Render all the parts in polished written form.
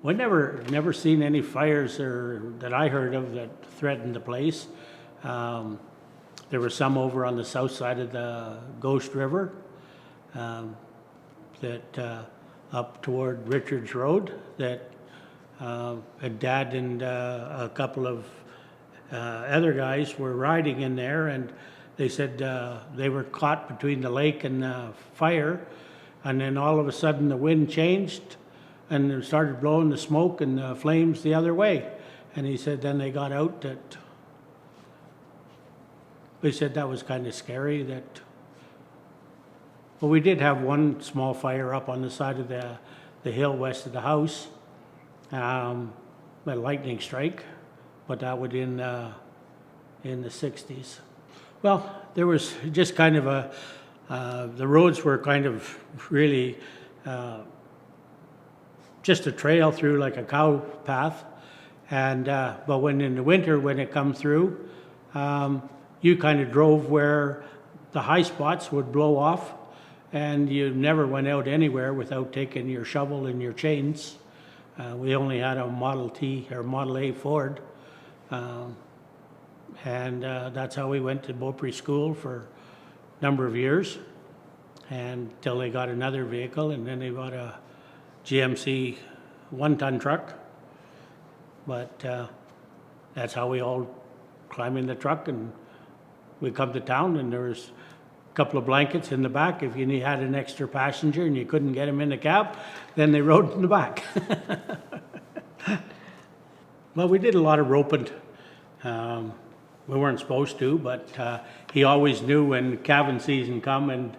We never seen any fires or that I heard of that threatened the place. There were some over on the south side of the Ghost River, that up toward Richards Road, that a dad and a couple of other guys were riding in there, and they said they were caught between the lake and the fire, and then all of a sudden the wind changed and it started blowing the smoke and the flames the other way. And he said then they got out. That we said that was kind of scary. That, well, we did have one small fire up on the side of the hill west of the house, a lightning strike, but that was in the 60s. Well, there was just kind of the roads were kind of really just a trail through like a cow path, and but when in the winter when it come through, you kind of drove where the high spots would blow off, and you never went out anywhere without taking your shovel and your chains. We only had a Model T or Model A Ford, and that's how we went to Beaupre School for a number of years, until they got another vehicle, and then they bought a GMC one-ton truck. But that's how we all climb in the truck, and we come to town, and there was a couple of blankets in the back. If you had an extra passenger and you couldn't get him in the cab, then they rode in the back. Well, we did a lot of roping. We weren't supposed to, but he always knew when calving season come, and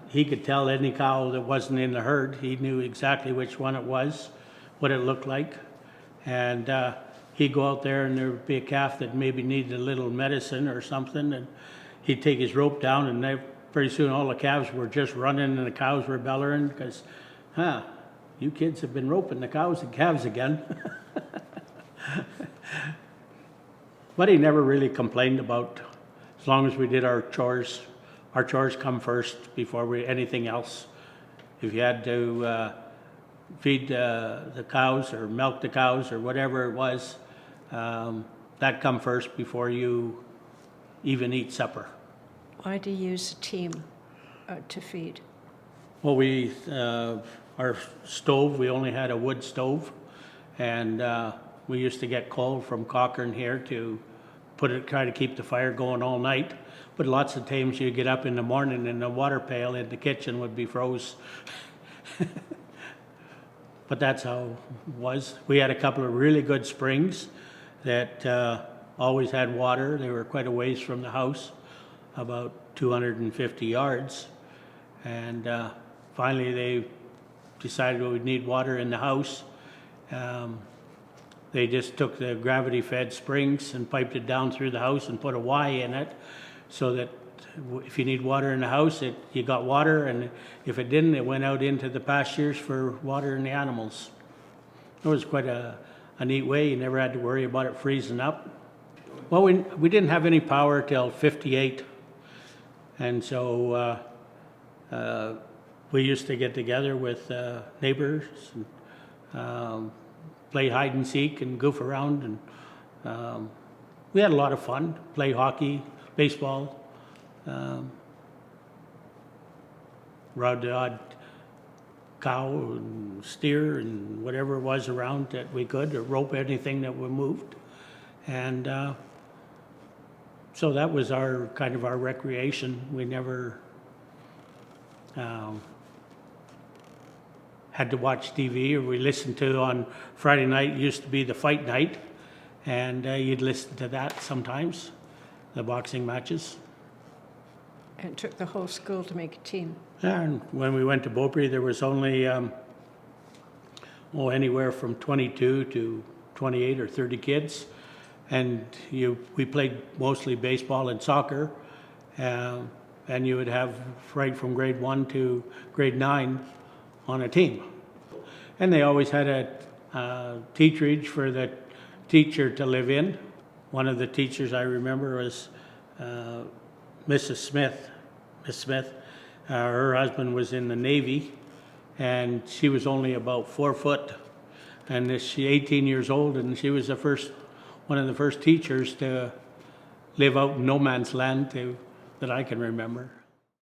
he could tell any cow that wasn't in the herd. He knew exactly which one it was, what it looked like. And he'd go out there and there would be a calf that maybe needed a little medicine or something, and he'd take his rope down, and pretty soon all the calves were just running and the cows were bellowing because, you kids have been roping the cows and calves again. But he never really complained about, as long as we did our chores. Our chores come first before anything else. If you had to feed the cows or milk the cows or whatever it was, that come first before you even eat supper. Why do you use a team to feed? Well, our stove, we only had a wood stove, and we used to get coal from Cochrane here to try to keep the fire going all night. But lots of times you get up in the morning and the water pail in the kitchen would be froze. But that's how it was. We had a couple of really good springs that always had water. They were quite a ways from the house, about 250 yards. And finally they decided we would need water in the house. They just took the gravity-fed springs and piped it down through the house and put a Y in it, so that if you need water in the house, you got water, and if it didn't, it went out into the pastures for watering the animals. It was quite a neat way. You never had to worry about it freezing up. Well, we didn't have any power till '58, and so we used to get together with neighbors and play hide and seek and goof around, and we had a lot of fun. Play hockey, baseball, rode the odd cow and steer and whatever it was around that we could, or rope anything that we moved. And so that was our kind of our recreation. We never had to watch TV, or we listened to on Friday night, used to be the fight night, and you'd listen to that sometimes, the boxing matches. And it took the whole school to make a team. Yeah, and when we went to Beaupre, there was only anywhere from 22 to 28 or 30 kids, and we played mostly baseball and soccer, and you would have right from grade 1 to grade 9 on a team. And they always had a teacherage for the teacher to live in. One of the teachers I remember was Mrs. Smith. Miss Smith, her husband was in the Navy, and she was only about 4 foot, And she's 18 years old, and she was one of the first teachers to live out in no man's land that I can remember.